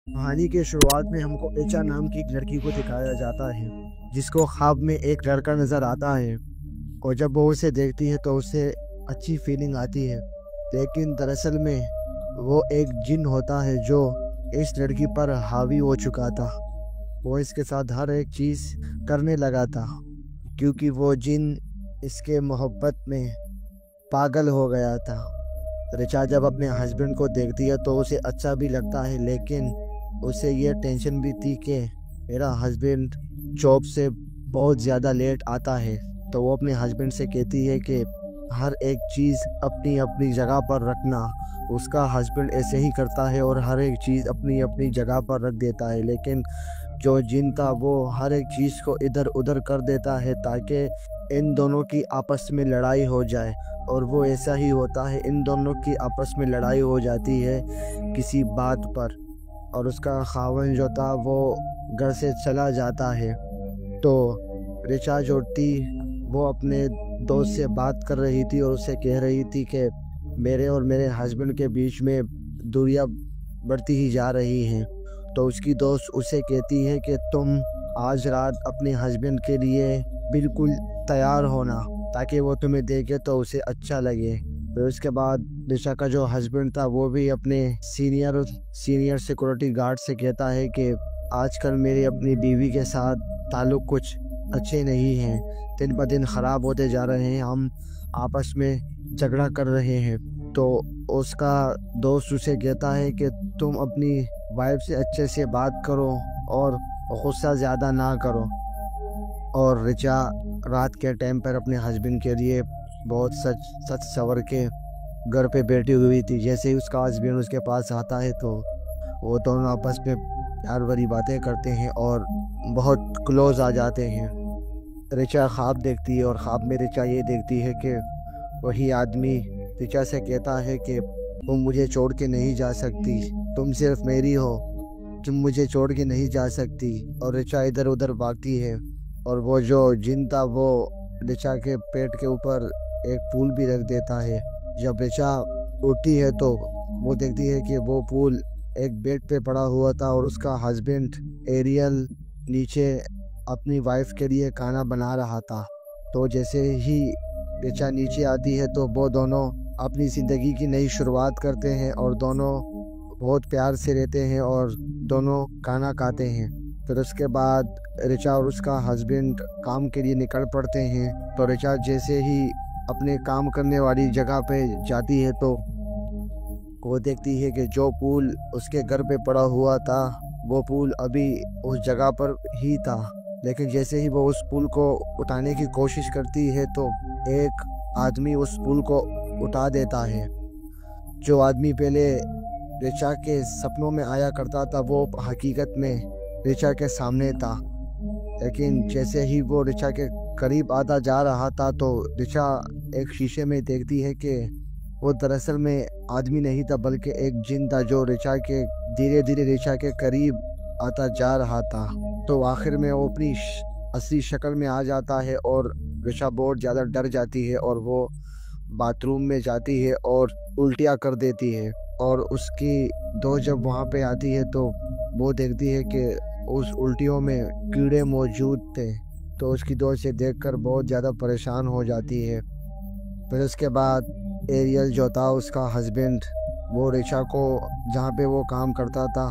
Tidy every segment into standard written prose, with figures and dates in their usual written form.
कहानी के शुरुआत में हमको एचा नाम की एक लड़की को दिखाया जाता है, जिसको ख्वाब में एक लड़का नज़र आता है। और जब वो उसे देखती है तो उसे अच्छी फीलिंग आती है, लेकिन दरअसल में वो एक जिन होता है जो इस लड़की पर हावी हो चुका था। वो इसके साथ हर एक चीज़ करने लगा था, क्योंकि वो जिन इसके मोहब्बत में पागल हो गया था। रिचा जब अपने हस्बैंड को देखती है तो उसे अच्छा भी लगता है, लेकिन उसे ये टेंशन भी थी कि मेरा हस्बैंड जॉब से बहुत ज़्यादा लेट आता है। तो वो अपने हस्बैंड से कहती है कि हर एक चीज़ अपनी अपनी जगह पर रखना। उसका हस्बैंड ऐसे ही करता है और हर एक चीज़ अपनी अपनी जगह पर रख देता है, लेकिन जो जिन था वो हर एक चीज़ को इधर उधर कर देता है ताकि इन दोनों की आपस में लड़ाई हो जाए। और वो ऐसा ही होता है, इन दोनों की आपस में लड़ाई हो जाती है किसी बात पर, और उसका खावन जो था वो घर से चला जाता है। तो रिचा जो थी वो अपने दोस्त से बात कर रही थी और उसे कह रही थी कि मेरे और मेरे हस्बैंड के बीच में दूरियां बढ़ती ही जा रही हैं। तो उसकी दोस्त उसे कहती है कि तुम आज रात अपने हस्बैंड के लिए बिल्कुल तैयार होना, ताकि वो तुम्हें देखे तो उसे अच्छा लगे। फिर उसके बाद रिचा का जो हस्बैंड था वो भी अपने सीनियर सिक्योरिटी गार्ड से कहता है कि आजकल मेरी अपनी बीवी के साथ ताल्लुक़ कुछ अच्छे नहीं हैं, दिन ब दिन ख़राब होते जा रहे हैं, हम आपस में झगड़ा कर रहे हैं। तो उसका दोस्त उसे कहता है कि तुम अपनी वाइफ से अच्छे से बात करो और गुस्सा ज़्यादा ना करो। और रिचा रात के टाइम पर अपने हस्बैंड के लिए बहुत सच सवर के घर पे बैठी हुई थी। जैसे ही उसका हस्बैंड उसके पास आता है तो वो दोनों आपस में प्यार भरी बातें करते हैं और बहुत क्लोज आ जाते हैं। रिचा ख्वाब देखती है और ख्वाब में रिचा ये देखती है कि वही आदमी रिचा से कहता है कि तुम मुझे छोड़ के नहीं जा सकती, तुम सिर्फ मेरी हो, तुम मुझे छोड़ के नहीं जा सकती। और रिचा इधर उधर भागती है और वो जो जिन था वो रिचा के पेट के ऊपर एक फूल भी रख देता है। जब रिचा उठती है तो वो देखती है कि वो फूल एक बेड पे पड़ा हुआ था और उसका हस्बैंड एरियल नीचे अपनी वाइफ के लिए खाना बना रहा था। तो जैसे ही रिचा नीचे आती है तो वो दोनों अपनी ज़िंदगी की नई शुरुआत करते हैं और दोनों बहुत प्यार से रहते हैं और दोनों खाना खाते हैं। फिर उसके बाद रिचा और उसका हस्बैंड काम के लिए निकल पड़ते हैं। तो रिचा जैसे ही अपने काम करने वाली जगह पे जाती है तो वो देखती है कि जो पूल उसके घर पे पड़ा हुआ था वो पूल अभी उस जगह पर ही था, लेकिन जैसे ही वो उस पूल को उठाने की कोशिश करती है तो एक आदमी उस पूल को उठा देता है। जो आदमी पहले रिचा के सपनों में आया करता था वो हकीकत में रिचा के सामने था, लेकिन जैसे ही वो रिचा के करीब आता जा रहा था तो रिचा एक शीशे में देखती है कि वो दरअसल में आदमी नहीं था बल्कि एक जिन था जो रिचा के धीरे धीरे रिचा के करीब आता जा रहा था। तो आखिर में वो अपनी असली शक्ल में आ जाता है और रिचा बहुत ज़्यादा डर जाती है और वो बाथरूम में जाती है और उल्टियाँ कर देती है। और उसकी दोस्त जब वहाँ पे आती है तो वो देखती है कि उस उल्टियों में कीड़े मौजूद थे। तो उसकी दोस्त से देखकर बहुत ज़्यादा परेशान हो जाती है। फिर उसके बाद एरियल जो था उसका हस्बैंड वो रिचा को जहाँ पे वो काम करता था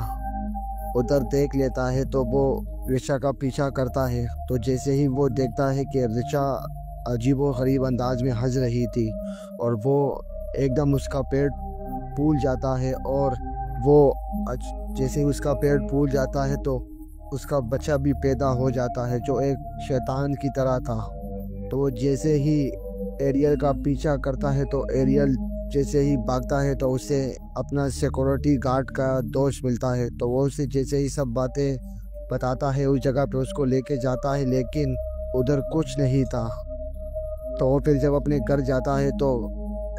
उधर देख लेता है, तो वो रिचा का पीछा करता है। तो जैसे ही वो देखता है कि रिचा अजीबोगरीब अंदाज में हंस रही थी और वो एकदम उसका पेट फूल जाता है और वो जैसे ही उसका पेट फूल जाता है तो उसका बच्चा भी पैदा हो जाता है जो एक शैतान की तरह था। तो वो जैसे ही एरियल का पीछा करता है तो एरियल जैसे ही भागता है तो उसे अपना सिक्योरिटी गार्ड का दोस्त मिलता है। तो वो उसे जैसे ही सब बातें बताता है उस जगह पे उसको लेके जाता है, लेकिन उधर कुछ नहीं था। तो वो फिर जब अपने घर जाता है तो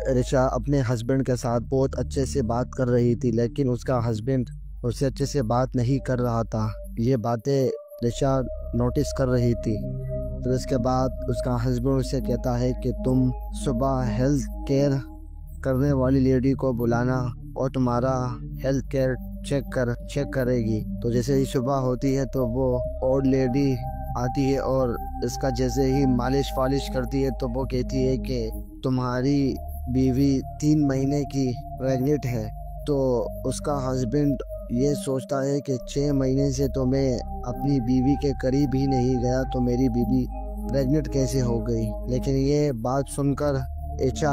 रिचा अपने हस्बैंड के साथ बहुत अच्छे से बात कर रही थी, लेकिन उसका हस्बैंड उससे अच्छे से बात नहीं कर रहा था। ये बातें रिचा नोटिस कर रही थी। फिर उसके बाद उसका हस्बैंड उसे कहता है कि तुम सुबह हेल्थ केयर करने वाली लेडी को बुलाना और तुम्हारा हेल्थ केयर चेक करेगी। तो जैसे ही सुबह होती है तो वो ओल्ड लेडी आती है और इसका जैसे ही मालिश वालिश करती है तो वो कहती है कि तुम्हारी बीवी 3 महीने की प्रेग्नेंट है। तो उसका हस्बैंड ये सोचता है कि 6 महीने से तो मैं अपनी बीवी के करीब ही नहीं गया, तो मेरी बीवी प्रेग्नेंट कैसे हो गई। लेकिन ये बात सुनकर एचा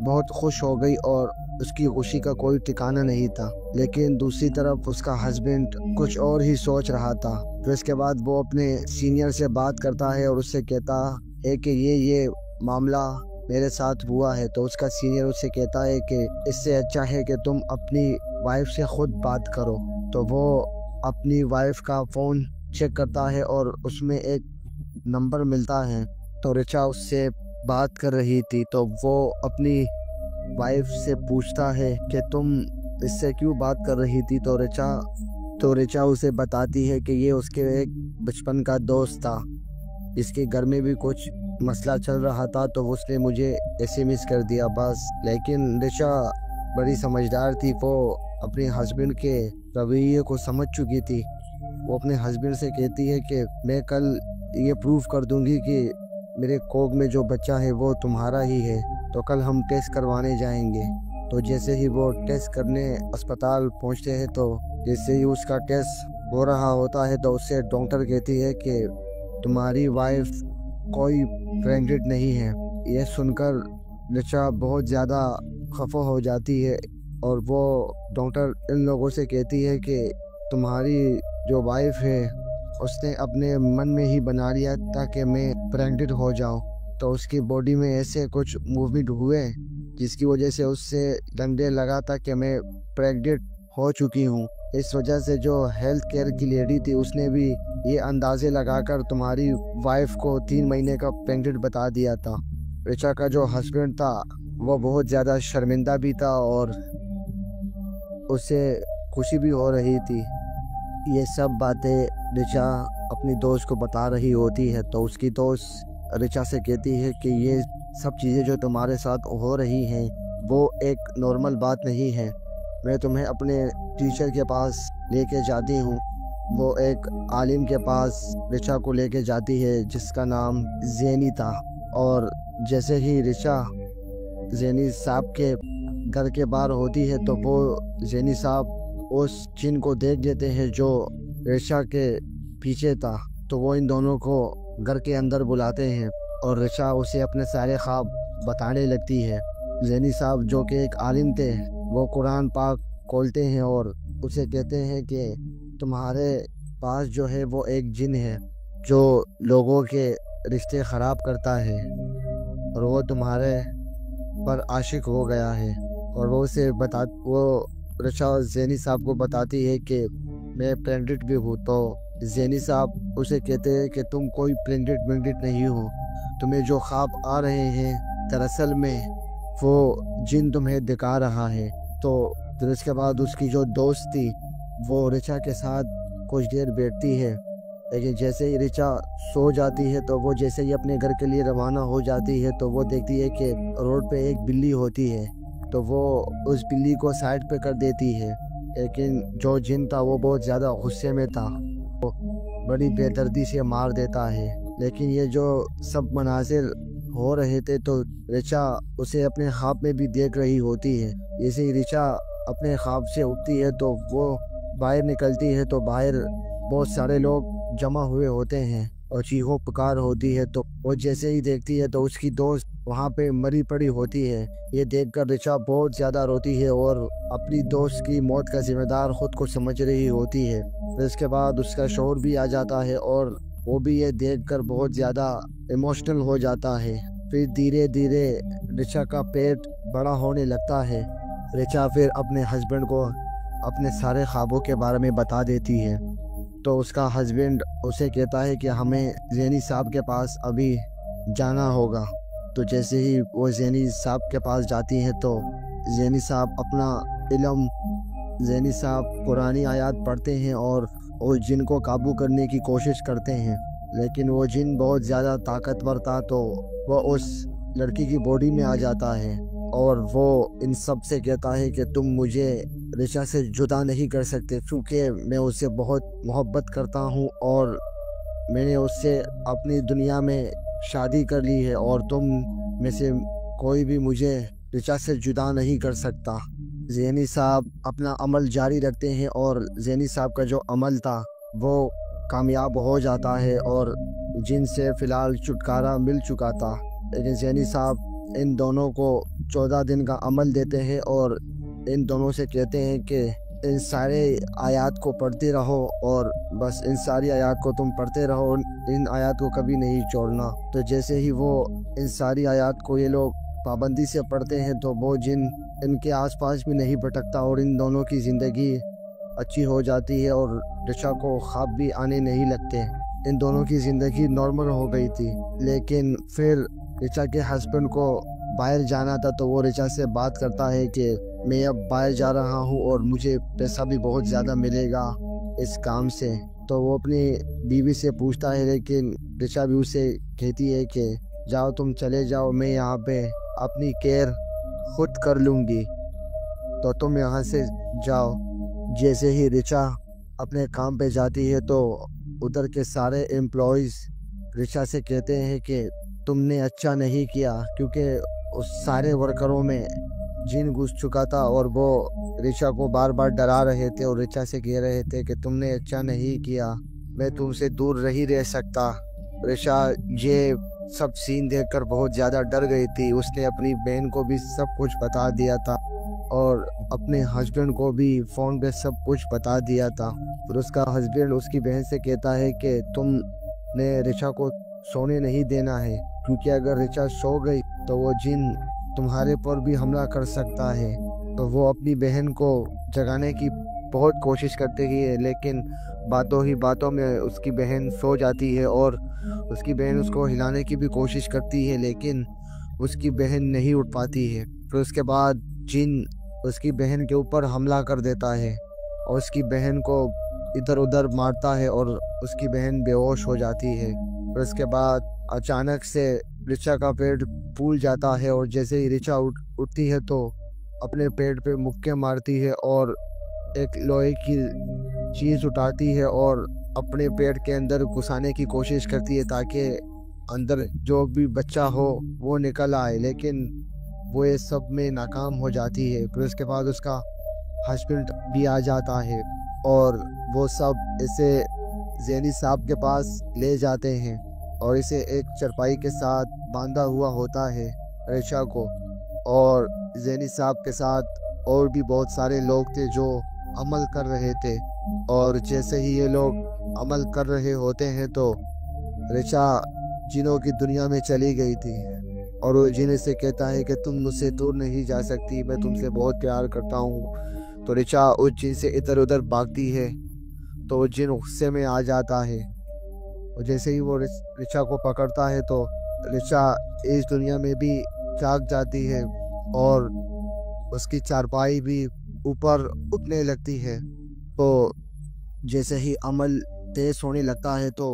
बहुत खुश हो गई और उसकी खुशी का कोई ठिकाना नहीं था। लेकिन दूसरी तरफ उसका हस्बैंड कुछ और ही सोच रहा था। तो इसके बाद वो अपने सीनियर से बात करता है और उससे कहता है कि ये मामला मेरे साथ हुआ है। तो उसका सीनियर उससे कहता है कि इससे अच्छा है कि तुम अपनी वाइफ से खुद बात करो। तो वो अपनी वाइफ का फ़ोन चेक करता है और उसमें एक नंबर मिलता है। तो रिचा उससे बात कर रही थी। तो वो अपनी वाइफ से पूछता है कि तुम इससे क्यों बात कर रही थी। तो रिचा उसे बताती है कि ये उसके एक बचपन का दोस्त था, इसके घर में भी कुछ मसला चल रहा था तो उसने मुझे SMS कर दिया बस। लेकिन रिचा बड़ी समझदार थी, वो अपने हस्बैंड के रवैये को समझ चुकी थी। वो अपने हस्बैंड से कहती है कि मैं कल ये प्रूव कर दूंगी कि मेरे कोख में जो बच्चा है वो तुम्हारा ही है, तो कल हम टेस्ट करवाने जाएंगे। तो जैसे ही वो टेस्ट करने अस्पताल पहुंचते हैं तो जैसे ही उसका टेस्ट हो रहा होता है तो उससे डॉक्टर कहती है कि तुम्हारी वाइफ कोई प्रेग्नेंट नहीं है। यह सुनकर रिचा बहुत ज़्यादा खफा हो जाती है और वो डॉक्टर इन लोगों से कहती है कि तुम्हारी जो वाइफ है उसने अपने मन में ही बना लिया ताकि मैं प्रेग्नेंट हो जाऊं। तो उसकी बॉडी में ऐसे कुछ मूवमेंट हुए जिसकी वजह से उससे डंडे लगा था कि मैं प्रेग्नेंट हो चुकी हूं। इस वजह से जो हेल्थ केयर की लेडी थी उसने भी ये अंदाजे लगाकर तुम्हारी वाइफ को 3 महीने का प्रेग्नेंट बता दिया था। रिचा का जो हस्बैंड था वो बहुत ज़्यादा शर्मिंदा भी था और उसे खुशी भी हो रही थी। ये सब बातें रिचा अपनी दोस्त को बता रही होती है। तो उसकी दोस्त रिचा से कहती है कि ये सब चीज़ें जो तुम्हारे साथ हो रही हैं वो एक नॉर्मल बात नहीं है। मैं तुम्हें अपने टीचर के पास लेके जाती हूँ। वो एक आलिम के पास रिचा को लेके जाती है जिसका नाम ज़ैनी था। और जैसे ही रिचा ज़ैनी साहब के घर के बाहर होती है तो वो ज़ैनी साहब उस जिन को देख लेते हैं जो रिचा के पीछे था। तो वो इन दोनों को घर के अंदर बुलाते हैं और रिचा उसे अपने सारे ख्वाब बताने लगती है। ज़ैनी साहब जो कि एक आलिम थे वो कुरान पाक खोलते हैं और उसे कहते हैं कि तुम्हारे पास जो है वो एक जिन है जो लोगों के रिश्ते ख़राब करता है और वो तुम्हारे पर आशिक हो गया है। और वो रिचा ज़ैनी साहब को बताती है कि मैं प्रेग्नेंट भी हूँ। तो ज़ैनी साहब उसे कहते हैं कि तुम कोई प्रेग्नेंट नहीं हो, तुम्हें जो ख्वाब आ रहे हैं दरअसल में वो जिन तुम्हें दिखा रहा है। तो फिर इसके बाद उसकी जो दोस्त थी वो रिचा के साथ कुछ देर बैठती है। लेकिन जैसे ही रिचा सो जाती है तो वो जैसे ही अपने घर के लिए रवाना हो जाती है तो वो देखती है कि रोड पे एक बिल्ली होती है। तो वो उस बिल्ली को साइड पे कर देती है। लेकिन जो जिन था वो बहुत ज़्यादा गुस्से में था, वो बड़ी बेदर्दी से मार देता है। लेकिन ये जो सब मनाजिर हो रहे थे तो रिचा उसे अपने ख्वाब में भी देख रही होती है। जैसे ही रिचा अपने ख्वाब से उठती है तो वो बाहर निकलती है तो बाहर बहुत सारे लोग जमा हुए होते हैं और चीखों पुकार होती है। तो वो जैसे ही देखती है तो उसकी दोस्त वहाँ पे मरी पड़ी होती है। ये देखकर रिचा बहुत ज़्यादा रोती है और अपनी दोस्त की मौत का जिम्मेदार खुद को समझ रही होती है। फिर इसके बाद उसका शौहर भी आ जाता है और वो भी ये देखकर बहुत ज़्यादा इमोशनल हो जाता है। फिर धीरे धीरे रिचा का पेट बड़ा होने लगता है। रिचा फिर अपने हस्बैंड को अपने सारे ख्वाबों के बारे में बता देती है। तो उसका हस्बैंड उसे कहता है कि हमें ज़ैनी साहब के पास अभी जाना होगा। तो जैसे ही वो ज़ैनी साहब के पास जाती हैं तो ज़ैनी साहब अपना ज़ैनी साहब पुरानी आयत पढ़ते हैं और वो जिन को काबू करने की कोशिश करते हैं। लेकिन वो जिन बहुत ज़्यादा ताकतवर था तो वो उस लड़की की बॉडी में आ जाता है और वो इन सब से कहता है कि तुम मुझे ऋचा से जुदा नहीं कर सकते, क्योंकि मैं उससे बहुत मोहब्बत करता हूँ और मैंने उससे अपनी दुनिया में शादी कर ली है और तुम में से कोई भी मुझे ऋचा से जुदा नहीं कर सकता। ज़ैनी साहब अपना अमल जारी रखते हैं और ज़ैनी साहब का जो अमल था वो कामयाब हो जाता है और जिनसे फ़िलहाल छुटकारा मिल चुका था। लेकिन ज़ैनी साहब इन दोनों को 14 दिन का अमल देते हैं और इन दोनों से कहते हैं कि इन सारे आयात को पढ़ते रहो और बस इन सारी आयात को तुम पढ़ते रहो, इन आयात को कभी नहीं छोड़ना। तो जैसे ही वो इन सारी आयात को ये लोग पाबंदी से पढ़ते हैं तो वो जिन इनके आसपास भी नहीं भटकता और इन दोनों की ज़िंदगी अच्छी हो जाती है और ऋचा को ख्वाब भी आने नहीं लगते। इन दोनों की ज़िंदगी नॉर्मल हो गई थी। लेकिन फिर ऋचा के हस्बैंड को बाहर जाना था तो वो ऋचा से बात करता है कि मैं अब बाहर जा रहा हूँ और मुझे पैसा भी बहुत ज़्यादा मिलेगा इस काम से। तो वो अपनी बीवी से पूछता है, लेकिन ऋचा भी उसे कहती है कि जाओ तुम चले जाओ, मैं यहाँ पे अपनी केयर खुद कर लूँगी, तो तुम यहाँ से जाओ। जैसे ही ऋचा अपने काम पे जाती है तो उधर के सारे एम्प्लॉयज़ ऋचा से कहते हैं कि तुमने अच्छा नहीं किया, क्योंकि उस सारे वर्करों में जिन घुस चुका था और वो ऋचा को बार बार डरा रहे थे और ऋचा से कह रहे थे कि तुमने अच्छा नहीं किया, मैं तुमसे दूर नहीं रह सकता। ऋचा ये सब सीन देखकर बहुत ज़्यादा डर गई थी। उसने अपनी बहन को भी सब कुछ बता दिया था और अपने हस्बैंड को भी फ़ोन पे सब कुछ बता दिया था। फिर उसका हस्बैंड उसकी बहन से कहता है कि तुमने ऋचा को सोने नहीं देना है, क्योंकि अगर ऋचा सो गई तो वो जिन तुम्हारे पर भी हमला कर सकता है। तो वो अपनी बहन को जगाने की बहुत कोशिश करती है, लेकिन बातों ही बातों में उसकी बहन सो जाती है और उसकी बहन उसको हिलाने की भी कोशिश करती है, लेकिन उसकी बहन नहीं उठ पाती है। फिर उसके बाद जिन उसकी बहन के ऊपर हमला कर देता है और उसकी बहन को इधर उधर मारता है और उसकी बहन बेहोश हो जाती है। फिर उसके बाद अचानक से ऋचा का पेट फूल जाता है और जैसे ही ऋचा उठती है तो अपने पेट पे मुक्के मारती है और एक लोहे की चीज़ उठाती है और अपने पेट के अंदर घुसाने की कोशिश करती है ताकि अंदर जो भी बच्चा हो वो निकल आए, लेकिन वो ये सब में नाकाम हो जाती है। फिर उसके बाद उसका हस्बैंड भी आ जाता है और वो सब इसे ज़ैनी साहब के पास ले जाते हैं और इसे एक चरपाई के साथ बांधा हुआ होता है ऋचा को। और ज़ैनी साहब के साथ और भी बहुत सारे लोग थे जो अमल कर रहे थे और जैसे ही ये लोग अमल कर रहे होते हैं तो ऋचा जिनों की दुनिया में चली गई थी और वो जिन से कहता है कि तुम मुझसे दूर नहीं जा सकती, मैं तुमसे बहुत प्यार करता हूँ। तो ऋचा उस जिन से इधर उधर भागती है तो वो जिन गुस्से में आ जाता है और जैसे ही वो ऋचा को पकड़ता है तो ऋचा इस दुनिया में भी जाग जाती है और उसकी चारपाई भी ऊपर उठने लगती है। तो जैसे ही अमल तेज होने लगता है तो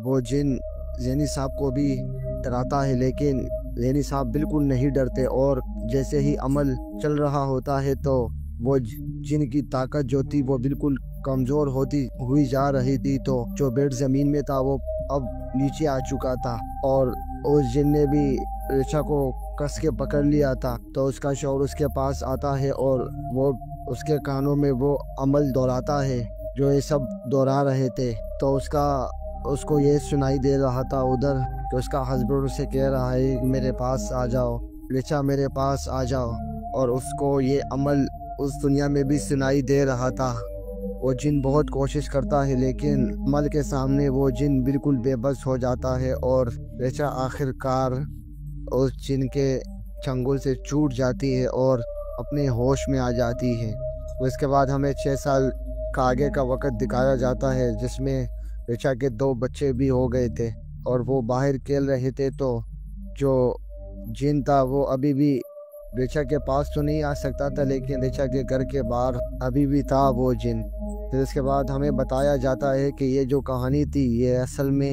वो जिन ज़ैनी साहब को भी डराता है, लेकिन ज़ैनी साहब बिल्कुल नहीं डरते और जैसे ही अमल चल रहा होता है तो वो जिन की ताकत जो थी वो बिल्कुल कमज़ोर होती हुई जा रही थी। तो जो बेड ज़मीन में था वो अब नीचे आ चुका था और उस जिन ने भी ऋचा को कस के पकड़ लिया था। तो उसका शौहर उसके पास आता है और वो उसके कानों में वो अमल दोहराता है जो ये सब दोहरा रहे थे। तो उसको ये सुनाई दे रहा था उधर कि उसका हस्बैंड उसे कह रहा है मेरे पास आ जाओ, ऋचा मेरे पास आ जाओ, और उसको ये अमल उस दुनिया में भी सुनाई दे रहा था। वो जिन बहुत कोशिश करता है लेकिन अमल के सामने वो जिन बिल्कुल बेबस हो जाता है और ऋचा आखिरकार उस जिन के चंगुल से छूट जाती है और अपने होश में आ जाती है। उसके बाद हमें 6 साल का आगे का वक़्त दिखाया जाता है जिसमें ऋचा के 2 बच्चे भी हो गए थे और वो बाहर खेल रहे थे। तो जो जिन था वो अभी भी ऋचा के पास तो नहीं आ सकता था, लेकिन ऋचा के घर के बाहर अभी भी था वो जिन। फिर इसके बाद हमें बताया जाता है कि ये जो कहानी थी ये असल में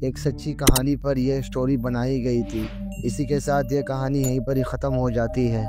एक सच्ची कहानी पर यह स्टोरी बनाई गई थी। इसी के साथ ये कहानी यहीं पर ही ख़त्म हो जाती है।